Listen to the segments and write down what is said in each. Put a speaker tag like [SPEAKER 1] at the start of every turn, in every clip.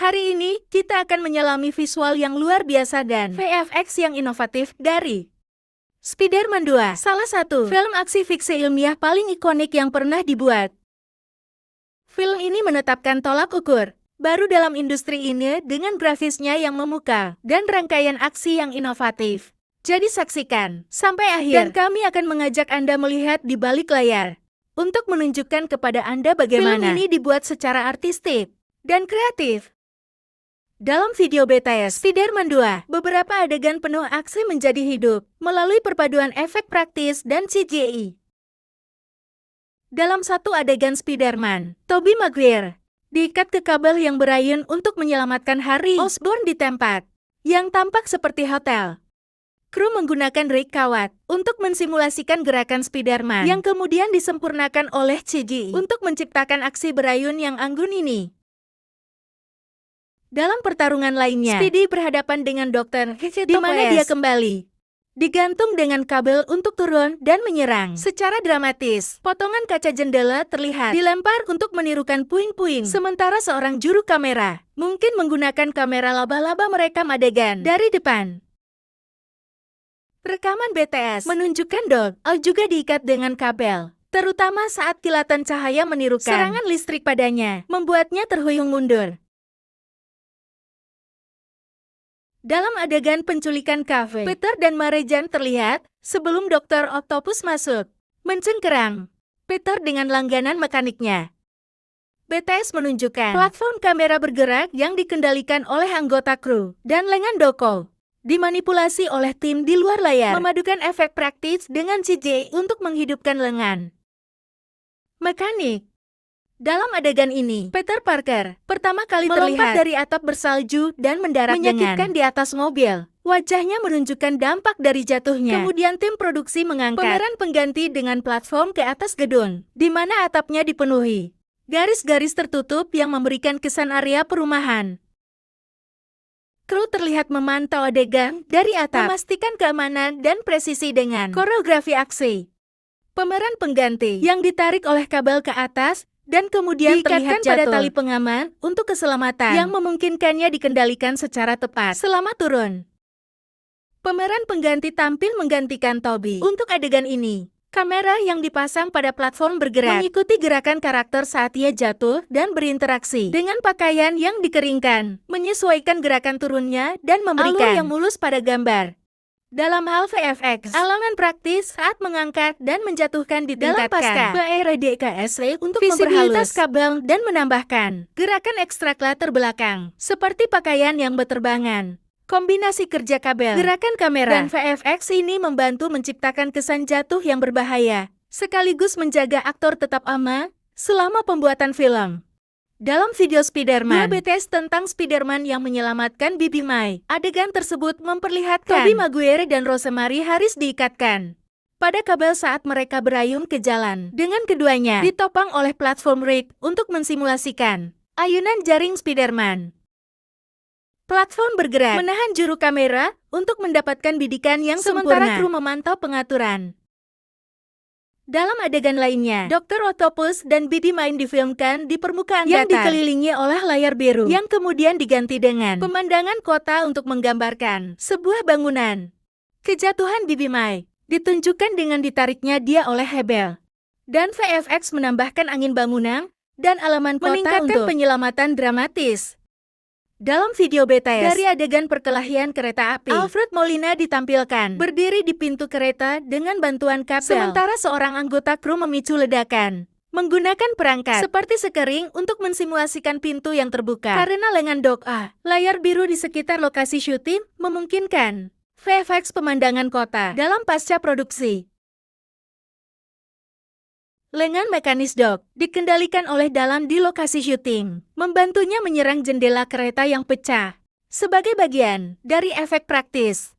[SPEAKER 1] Hari ini, kita akan menyelami visual yang luar biasa dan VFX yang inovatif dari Spider-Man 2, salah satu film aksi fiksi ilmiah paling ikonik yang pernah dibuat. Film ini menetapkan tolak ukur baru dalam industri ini dengan grafisnya yang memukau dan rangkaian aksi yang inovatif. Jadi saksikan sampai akhir dan kami akan mengajak Anda melihat di balik layar untuk menunjukkan kepada Anda bagaimana film ini dibuat secara artistik dan kreatif. Dalam video BTS Spider-Man 2, beberapa adegan penuh aksi menjadi hidup melalui perpaduan efek praktis dan CGI. Dalam satu adegan Spider-Man, Tobey Maguire diikat ke kabel yang berayun untuk menyelamatkan Harry Osborn di tempat yang tampak seperti hotel. Kru menggunakan rig kawat untuk mensimulasikan gerakan Spider-Man yang kemudian disempurnakan oleh CGI untuk menciptakan aksi berayun yang anggun ini. Dalam pertarungan lainnya, Speedy berhadapan dengan Dr. Octopus, di mana dia kembali digantung dengan kabel untuk turun dan menyerang. Secara dramatis, potongan kaca jendela terlihat dilempar untuk menirukan puing-puing, sementara seorang juru kamera mungkin menggunakan kamera laba-laba merekam adegan dari depan. Rekaman BTS menunjukkan Doll juga diikat dengan kabel, terutama saat kilatan cahaya menirukan serangan listrik padanya, membuatnya terhuyung mundur. Dalam adegan penculikan kafe, Peter dan Mary Jane terlihat sebelum Dr. Octopus masuk, mencengkerang Peter dengan langganan mekaniknya. BTS menunjukkan platform kamera bergerak yang dikendalikan oleh anggota kru, dan lengan doko dimanipulasi oleh tim di luar layar, memadukan efek praktis dengan CGI untuk menghidupkan lengan mekanik. Dalam adegan ini, Peter Parker pertama kali melompat dari atap bersalju dan mendarat menyakitkan di atas mobil. Wajahnya menunjukkan dampak dari jatuhnya. Kemudian tim produksi mengangkat pemeran pengganti dengan platform ke atas gedung, di mana atapnya dipenuhi garis-garis tertutup yang memberikan kesan area perumahan. Kru terlihat memantau adegan dari atap, memastikan keamanan dan presisi dengan koreografi aksi. Pemeran pengganti yang ditarik oleh kabel ke atas dan kemudian terlihat pada tali pengaman untuk keselamatan yang memungkinkannya dikendalikan secara tepat selama turun. Pemeran pengganti tampil menggantikan Tobey. Untuk adegan ini, kamera yang dipasang pada platform bergerak mengikuti gerakan karakter saat ia jatuh dan berinteraksi dengan pakaian yang dikeringkan, menyesuaikan gerakan turunnya dan memberikan alur yang mulus pada gambar. Dalam hal VFX, elemen praktis saat mengangkat dan menjatuhkan ditingkatkan BRDKSE untuk memperhalus kabel dan menambahkan gerakan ekstrakla terbelakang, seperti pakaian yang berterbangan. Kombinasi kerja kabel, gerakan kamera, dan VFX ini membantu menciptakan kesan jatuh yang berbahaya, sekaligus menjaga aktor tetap aman selama pembuatan film. Dalam video Spider-Man 2 BTS tentang Spider-Man yang menyelamatkan Bibi Mai, adegan tersebut memperlihatkan Tobey Maguire dan Rosemary Harris diikatkan pada kabel saat mereka berayun ke jalan, dengan keduanya ditopang oleh platform rig untuk mensimulasikan ayunan jaring Spider-Man. Platform bergerak menahan juru kamera untuk mendapatkan bidikan yang sempurna, sementara kru memantau pengaturan. Dalam adegan lainnya, Dr. Octopus dan Bibi Mai difilmkan di permukaan yang dikelilingi oleh layar biru, yang kemudian diganti dengan pemandangan kota untuk menggambarkan sebuah bangunan. Kejatuhan Bibi Mai ditunjukkan dengan ditariknya dia oleh Hebel, dan VFX menambahkan angin bangunan dan halaman kota meningkatkan penyelamatan dramatis. Dalam video BTS, dari adegan perkelahian kereta api, Alfred Molina ditampilkan berdiri di pintu kereta dengan bantuan kabel, sementara seorang anggota kru memicu ledakan menggunakan perangkat seperti sekering untuk mensimulasikan pintu yang terbuka. Karena lengan doka, layar biru di sekitar lokasi syuting memungkinkan VFX pemandangan kota dalam pasca produksi. Lengan mekanis dock dikendalikan oleh Dalan di lokasi syuting, membantunya menyerang jendela kereta yang pecah sebagai bagian dari efek praktis.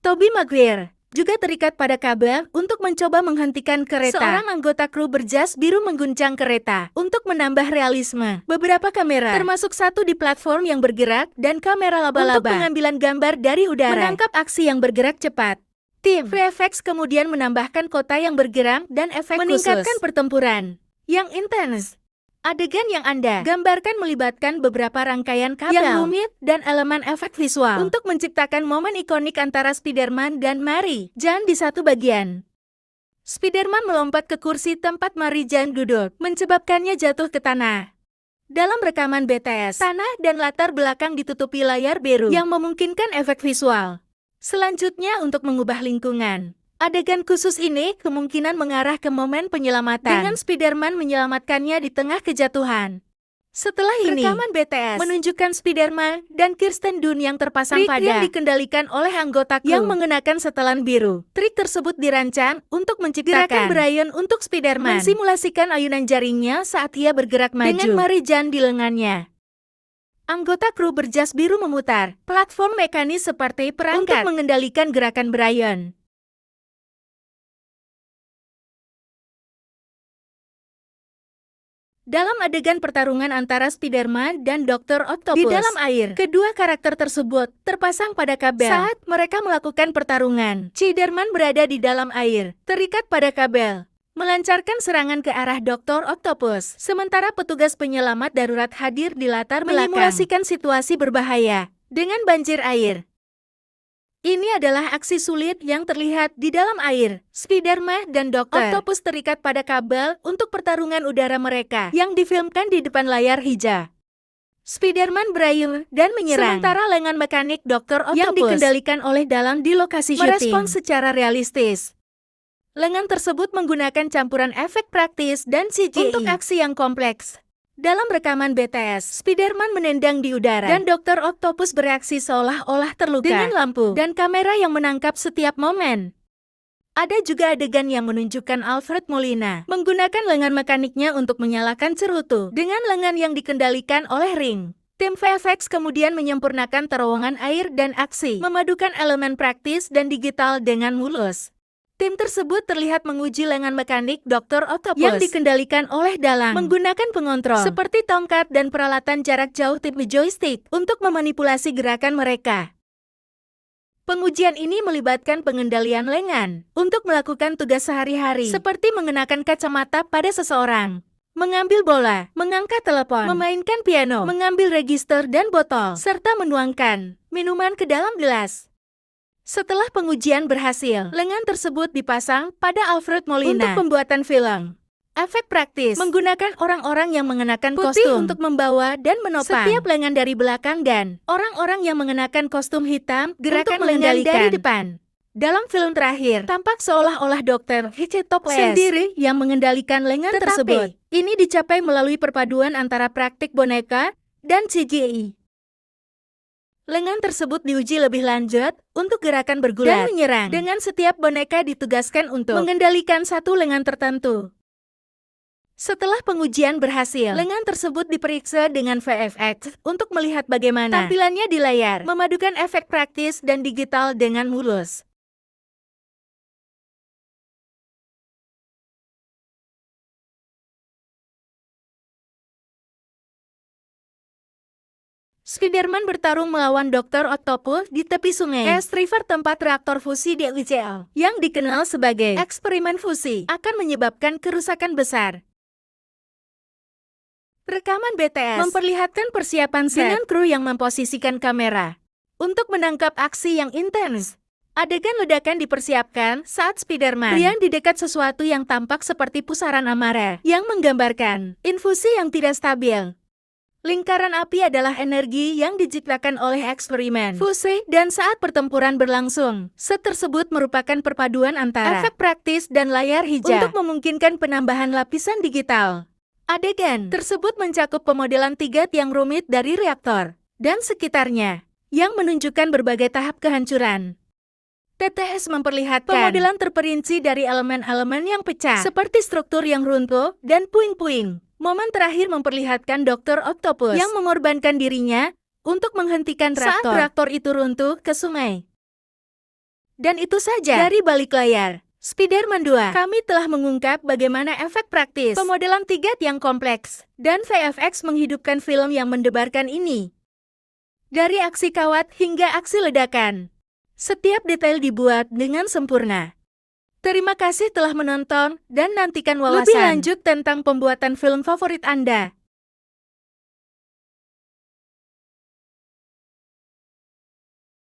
[SPEAKER 1] Tobey Maguire juga terikat pada kabel untuk mencoba menghentikan kereta. Seorang anggota kru berjas biru mengguncang kereta untuk menambah realisme. Beberapa kamera, termasuk satu di platform yang bergerak dan kamera laba-laba untuk pengambilan gambar dari udara, menangkap aksi yang bergerak cepat. Tim VFX kemudian menambahkan kota yang bergerak dan efek meningkatkan pertempuran yang intens. Adegan yang Anda gambarkan melibatkan beberapa rangkaian kabel yang rumit dan elemen efek visual untuk menciptakan momen ikonik antara Spider-Man dan Mary Jane di satu bagian. Spider-Man melompat ke kursi tempat Mary Jane duduk, menyebabkannya jatuh ke tanah. Dalam rekaman BTS, tanah dan latar belakang ditutupi layar biru yang memungkinkan efek visual. Selanjutnya untuk mengubah lingkungan. Adegan khusus ini kemungkinan mengarah ke momen penyelamatan dengan Spider-Man menyelamatkannya di tengah kejatuhan. Setelah ini, rekaman BTS menunjukkan Spider-Man dan Kirsten Dunst yang terpasang pada yang dikendalikan oleh anggota kru yang mengenakan setelan biru. Trik tersebut dirancang untuk menciptakan gerakan Brian untuk Spider-Man mensimulasikan ayunan jaringnya saat ia bergerak maju dengan Mary Jane di lengannya. Anggota kru berjas biru memutar platform mekanis seperti perangkat untuk mengendalikan gerakan Brian. Dalam adegan pertarungan antara Spider-Man dan Dr. Octopus di dalam air, kedua karakter tersebut terpasang pada kabel. Saat mereka melakukan pertarungan, Spider-Man berada di dalam air, terikat pada kabel, melancarkan serangan ke arah Dr. Octopus. Sementara petugas penyelamat darurat hadir di latar belakang, menyimulasikan situasi berbahaya dengan banjir air. Ini adalah aksi sulit yang terlihat di dalam air. Spider-Man dan Dr. Octopus terikat pada kabel untuk pertarungan udara mereka yang difilmkan di depan layar hijau. Spider-Man berayu dan menyerang, sementara lengan mekanik Dr. Octopus yang dikendalikan oleh Dalang di lokasi syuting merespons secara realistis. Lengan tersebut menggunakan campuran efek praktis dan CGI untuk aksi yang kompleks. Dalam rekaman BTS, Spider-Man menendang di udara dan Dr. Octopus bereaksi seolah-olah terluka dengan lampu dan kamera yang menangkap setiap momen. Ada juga adegan yang menunjukkan Alfred Molina menggunakan lengan mekaniknya untuk menyalakan cerutu dengan lengan yang dikendalikan oleh ring. Tim VFX kemudian menyempurnakan terowongan air dan aksi, memadukan elemen praktis dan digital dengan mulus. Tim tersebut terlihat menguji lengan mekanik Dr. Octopus yang dikendalikan oleh Dalang menggunakan pengontrol seperti tongkat dan peralatan jarak jauh tipe joystick untuk memanipulasi gerakan mereka. Pengujian ini melibatkan pengendalian lengan untuk melakukan tugas sehari-hari seperti mengenakan kacamata pada seseorang, mengambil bola, mengangkat telepon, memainkan piano, mengambil register dan botol, serta menuangkan minuman ke dalam gelas. Setelah pengujian berhasil, lengan tersebut dipasang pada Alfred Molina untuk pembuatan film. Efek praktis menggunakan orang-orang yang mengenakan kostum untuk membawa dan menopang setiap lengan dari belakang dan orang-orang yang mengenakan kostum hitam gerakan lengan dari depan. Dalam film terakhir, tampak seolah-olah Dr. Octopus sendiri yang mengendalikan lengan tersebut. Ini dicapai melalui perpaduan antara praktik boneka dan CGI. Lengan tersebut diuji lebih lanjut untuk gerakan bergulat dan menyerang, dengan setiap boneka ditugaskan untuk mengendalikan satu lengan tertentu. Setelah pengujian berhasil, lengan tersebut diperiksa dengan VFX untuk melihat bagaimana tampilannya di layar, memadukan efek praktis dan digital dengan mulus. Spider-Man bertarung melawan Dr. Octopus di tepi sungai East River, tempat reaktor fusi di UCL, yang dikenal sebagai eksperimen fusi, akan menyebabkan kerusakan besar. Rekaman BTS memperlihatkan persiapan set dengan kru yang memposisikan kamera untuk menangkap aksi yang intens. Adegan ledakan dipersiapkan saat Spider-Man beriang di dekat sesuatu yang tampak seperti pusaran amarah yang menggambarkan infusi yang tidak stabil. Lingkaran api adalah energi yang diciptakan oleh eksperimen fusi, dan saat pertempuran berlangsung, set tersebut merupakan perpaduan antara efek praktis dan layar hijau untuk memungkinkan penambahan lapisan digital. Adegan tersebut mencakup pemodelan 3 tiang rumit dari reaktor dan sekitarnya, yang menunjukkan berbagai tahap kehancuran. TTS memperlihatkan pemodelan terperinci dari elemen-elemen yang pecah, seperti struktur yang runtuh dan puing-puing. Momen terakhir memperlihatkan Dr. Octopus yang mengorbankan dirinya untuk menghentikan reaktor saat reaktor itu runtuh ke sungai. Dan itu saja dari balik layar. Spider-Man 2, kami telah mengungkap bagaimana efek praktis, pemodelan 3 tiang kompleks, dan VFX menghidupkan film yang mendebarkan ini. Dari aksi kawat hingga aksi ledakan, setiap detail dibuat dengan sempurna. Terima kasih telah menonton dan nantikan wawasan lebih lanjut tentang pembuatan film favorit Anda.